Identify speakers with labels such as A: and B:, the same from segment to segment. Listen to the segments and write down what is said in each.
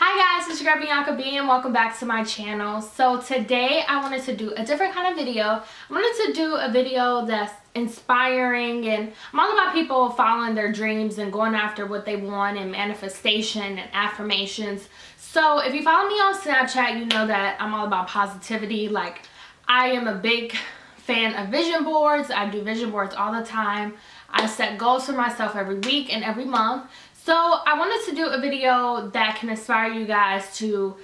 A: Hi guys, it's your girl Bianca B and welcome back to my channel. So today I wanted to do a different kind of video. I wanted to do a video that's inspiring, and I'm all about people following their dreams and going after what they want, and manifestation and affirmations. So if you follow me on Snapchat, you know that I'm all about positivity. Like, I am a big fan of vision boards. I do vision boards all the time. I set goals for myself every week and every month. So I wanted to do a video that can inspire you guys to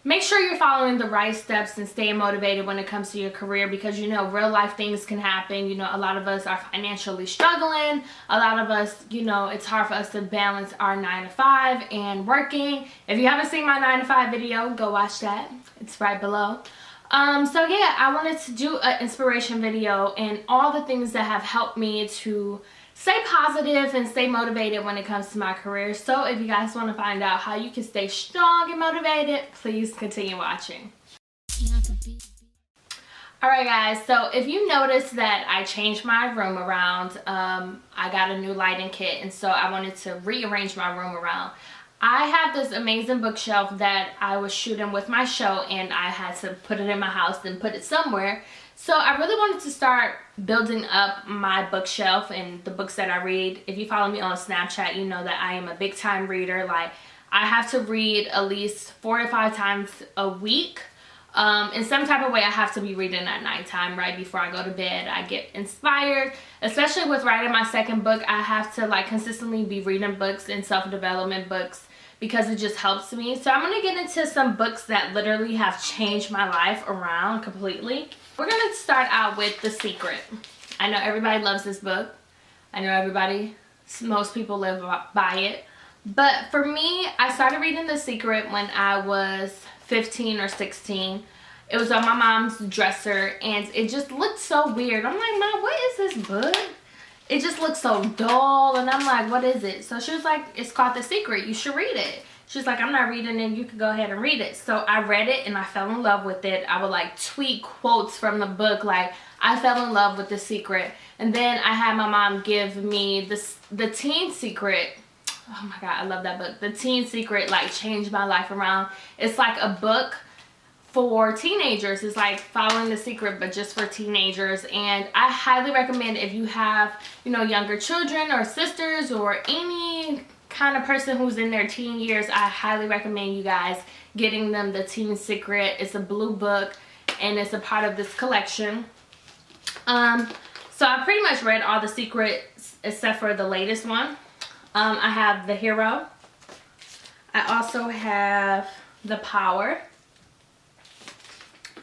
A: make sure you're following the right steps and staying motivated when it comes to your career, because you know real life things can happen. You know, a lot of us are financially struggling. A lot of us, you know, it's hard for us to balance our 9 to 5 and working. If you haven't seen my 9 to 5 video, go watch that. It's right below. So yeah, I wanted to do an inspiration video and all the things that have helped me to stay positive and stay motivated when it comes to my career. So if you guys want to find out how you can stay strong and motivated, please continue watching. Alright guys, so if you notice that I changed my room around, I got a new lighting kit, and so I wanted to rearrange my room around. I have this amazing bookshelf that I was shooting with my show, and I had to put it in my house and put it somewhere. So I really wanted to start building up my bookshelf and the books that I read. If you follow me on Snapchat, you know that I am a big time reader. Like, I have to read at least 4 to 5 times a week. In some type of way, I have to be reading at nighttime right before I go to bed. I get inspired, especially with writing my second book. I have to like consistently be reading books and self-development books, because it just helps me. So I'm going to get into some books that literally have changed my life around completely. We're going to start out with The Secret. I know everybody loves this book. I know most people live by it. But for me, I started reading The Secret when I was 15 or 16. It was on my mom's dresser, and it just looked so weird. I'm like, Mom, what is this book? It just looks so dull, and I'm like, what is it? So she was like, it's called The Secret. You should read it. She's like, I'm not reading it. You could go ahead and read it. So I read it, and I fell in love with it. I would like tweet quotes from the book. Like, I fell in love with The Secret. And then I had my mom give me The Teen Secret. Oh my God, I love that book. The Teen Secret like changed my life around. It's like a book for teenagers. It's like following The Secret, but just for teenagers. And I highly recommend, if you have, you know, younger children or sisters or any kind of person who's in their teen years, I highly recommend you guys getting them The Teen Secret. It's a blue book, and it's a part of this collection. So I pretty much read all The Secrets except for the latest one. I have The Hero. I also have The Power.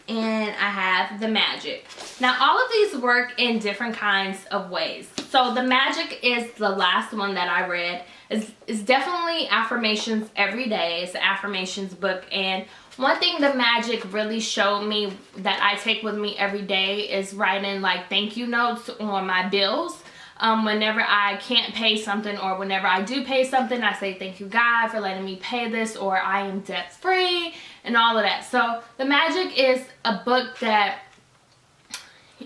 A: And I have The Magic. Now, all of these work in different kinds of ways. So The Magic is the last one that I read. It's definitely affirmations every day. It's an affirmations book. And one thing The Magic really showed me that I take with me every day is writing like thank you notes on my bills. Whenever I can't pay something, or whenever I do pay something, I say thank you God for letting me pay this, or I am debt free, and all of that. So The Magic is a book that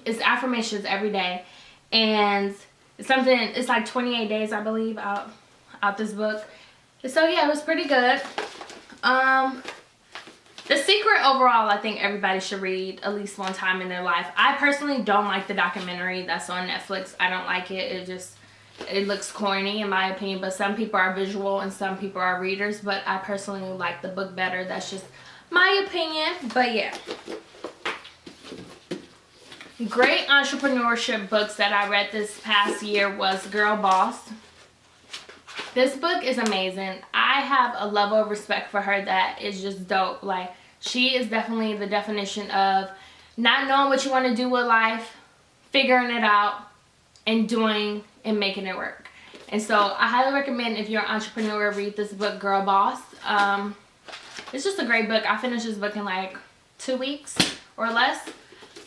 A: is affirmations every day, and it's something, it's like 28 days I believe out this book. So yeah, it was pretty good. The Secret overall, I think everybody should read at least one time in their life. I personally don't like the documentary that's on Netflix. I don't like it. It looks corny in my opinion, but some people are visual and some people are readers, but I personally like the book better. That's just my opinion. But yeah, great entrepreneurship books that I read this past year was Girl Boss. This book is amazing. I have a level of respect for her that is just dope. Like, she is definitely the definition of not knowing what you want to do with life, figuring it out, and doing and making it work. And so I highly recommend, if you're an entrepreneur, read this book, Girl Boss. It's just a great book. I finished this book in like 2 weeks or less.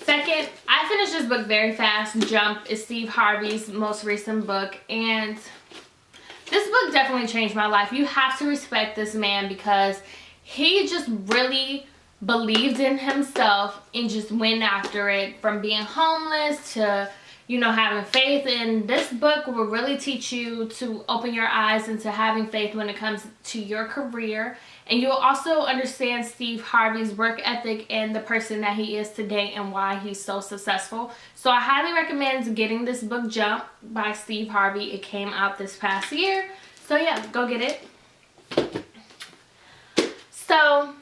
A: Second, I finished this book very fast. Jump is Steve Harvey's most recent book, and this book definitely changed my life. You have to respect this man, because he just really believed in himself and just went after it. From being homeless to, you know, having faith. And this book will really teach you to open your eyes into having faith when it comes to your career. And you'll also understand Steve Harvey's work ethic and the person that he is today and why he's so successful. So I highly recommend getting this book, Jump by Steve Harvey. It came out this past year. So yeah, go get it. So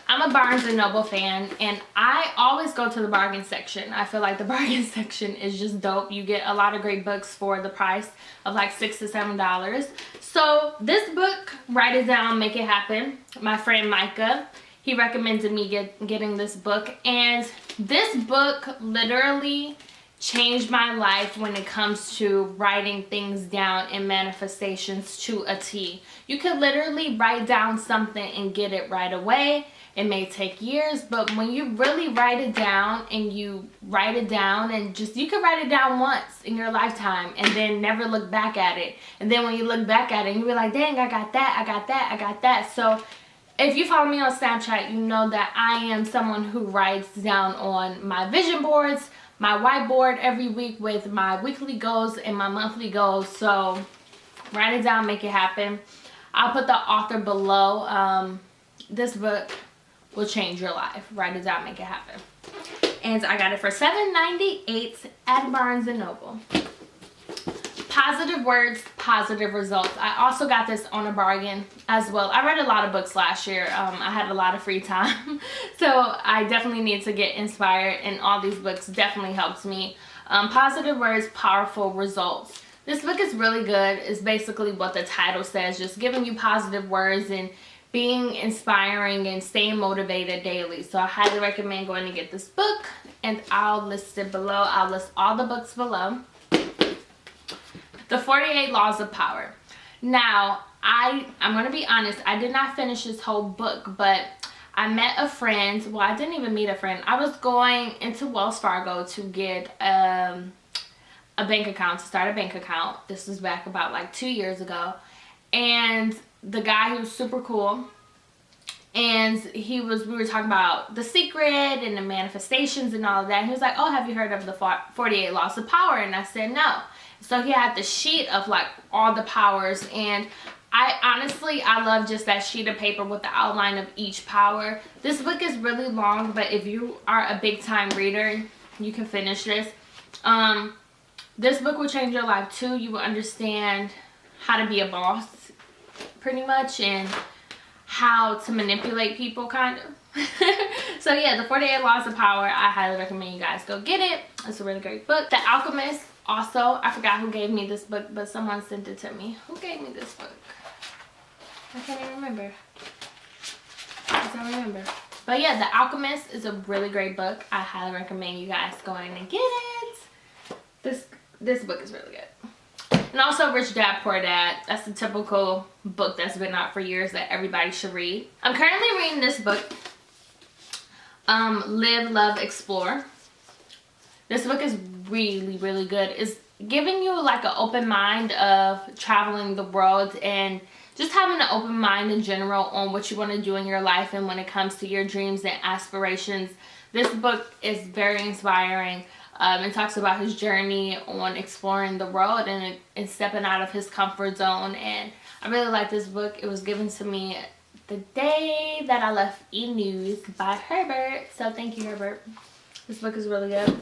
A: I'm a Barnes & Noble fan, and I always go to the bargain section. I feel like the bargain section is just dope. You get a lot of great books for the price of like $6 to $7. So this book, Write It Down, Make It Happen, my friend Micah, he recommended me getting this book. And this book literally changed my life when it comes to writing things down and manifestations to a T. You could literally write down something and get it right away. It may take years, but when you really write it down and you write it down and just, you can write it down once in your lifetime and then never look back at it. And then when you look back at it, you'll be like, dang, I got that, I got that, I got that. So if you follow me on Snapchat, you know that I am someone who writes down on my vision boards, my whiteboard every week with my weekly goals and my monthly goals. So write it down, make it happen. I'll put the author below. This book will change your life. Write it down, make it happen. And I got it for $7.98 at Barnes & Noble. Positive words, positive results. I also got this on a bargain as well. I read a lot of books last year. I had a lot of free time. So I definitely need to get inspired, and all these books definitely helped me. Positive words, powerful results. This book is really good. It's basically what the title says, just giving you positive words and being inspiring and staying motivated daily. So I highly recommend going to get this book, and I'll list it below. I'll list all the books below. The 48 Laws of Power. Now, I'm going to be honest, I did not finish this whole book, but I met a friend. Well, I didn't even meet a friend. I was going into Wells Fargo to get a bank account, to start a bank account. This was back about like 2 years ago. And the guy, he was super cool. And we were talking about The Secret and the manifestations and all of that. And he was like, oh, have you heard of the 48 Laws of Power? And I said, no. So he had the sheet of like all the powers, and I love just that sheet of paper with the outline of each power. This book is really long, but if you are a big time reader, you can finish this. This book will change your life too. You will understand how to be a boss pretty much, and how to manipulate people kind of. So yeah, the 48 Laws of Power, I highly recommend you guys go get it. It's a really great book. The Alchemist. Also, I forgot who gave me this book, but someone sent it to me. Who gave me this book? I can't even remember. I don't remember. But yeah, The Alchemist is a really great book. I highly recommend you guys going and get it. This book is really good. And also Rich Dad Poor Dad. That's the typical book that's been out for years that everybody should read. I'm currently reading this book, Live, Love, Explore. This book is really, really good. It's giving you like an open mind of traveling the world and just having an open mind in general on what you want to do in your life and when it comes to your dreams and aspirations. This book is very inspiring. It talks about his journey on exploring the world and stepping out of his comfort zone. And I really like this book. It was given to me the day that I left E-News by Herbert. So thank you, Herbert. This book is really good.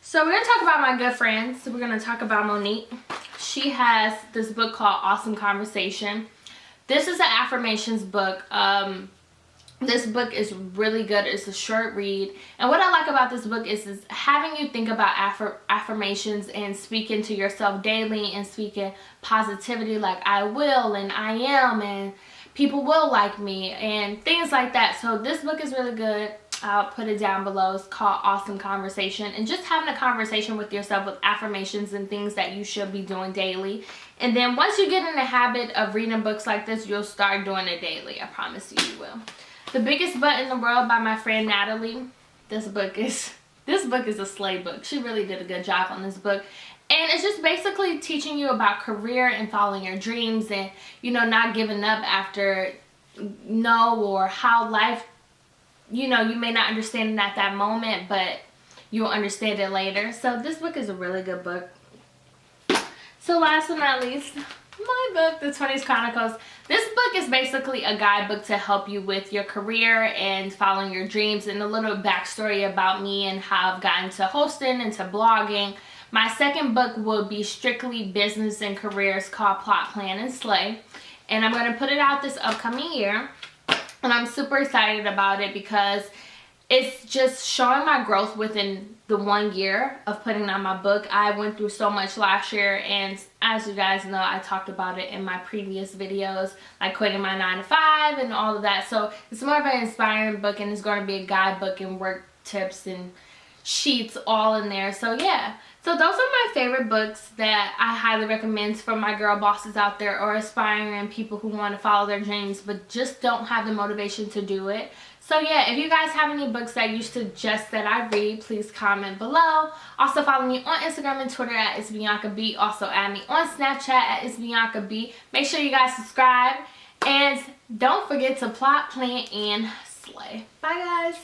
A: So we're going to talk about my good friends. So we're going to talk about Monique. She has this book called Awesome Conversation. This is an affirmations book. This book is really good. It's a short read. And what I like about this book is having you think about affirmations and speaking to yourself daily and speaking positivity like I will and I am and people will like me and things like that. So this book is really good. I'll put it down below. It's called Awesome Conversation. And just having a conversation with yourself with affirmations and things that you should be doing daily. And then once you get in the habit of reading books like this, you'll start doing it daily. I promise you, you will. The Biggest Butt in the World by my friend Natalie. This book is a slay book. She really did a good job on this book. And it's just basically teaching you about career and following your dreams and, you know, not giving up after no, or how life, you know, you may not understand it at that moment, but you'll understand it later. So this book is a really good book. So last but not least, my book, The 20s Chronicles. This book is basically a guidebook to help you with your career and following your dreams, and a little backstory about me and how I've gotten to hosting and to blogging. My second book will be strictly business and careers, called Plot, Plan, and Slay. And I'm going to put it out this upcoming year. And I'm super excited about it because it's just showing my growth within the 1 year of putting out my book. I went through so much last year, and as you guys know, I talked about it in my previous videos, like quitting my 9-to-5 and all of that. So it's more of an inspiring book, and it's going to be a guidebook and work tips and sheets all in there. So yeah, so those are my favorite books that I highly recommend for my girl bosses out there, or aspiring people who want to follow their dreams but just don't have the motivation to do it. So yeah, if you guys have any books that you suggest that I read, please comment below. Also follow me on Instagram and Twitter at itsbiancab. Also add me on Snapchat at itsbiancab. Make sure you guys subscribe, and don't forget to plot, plan, and slay. Bye guys.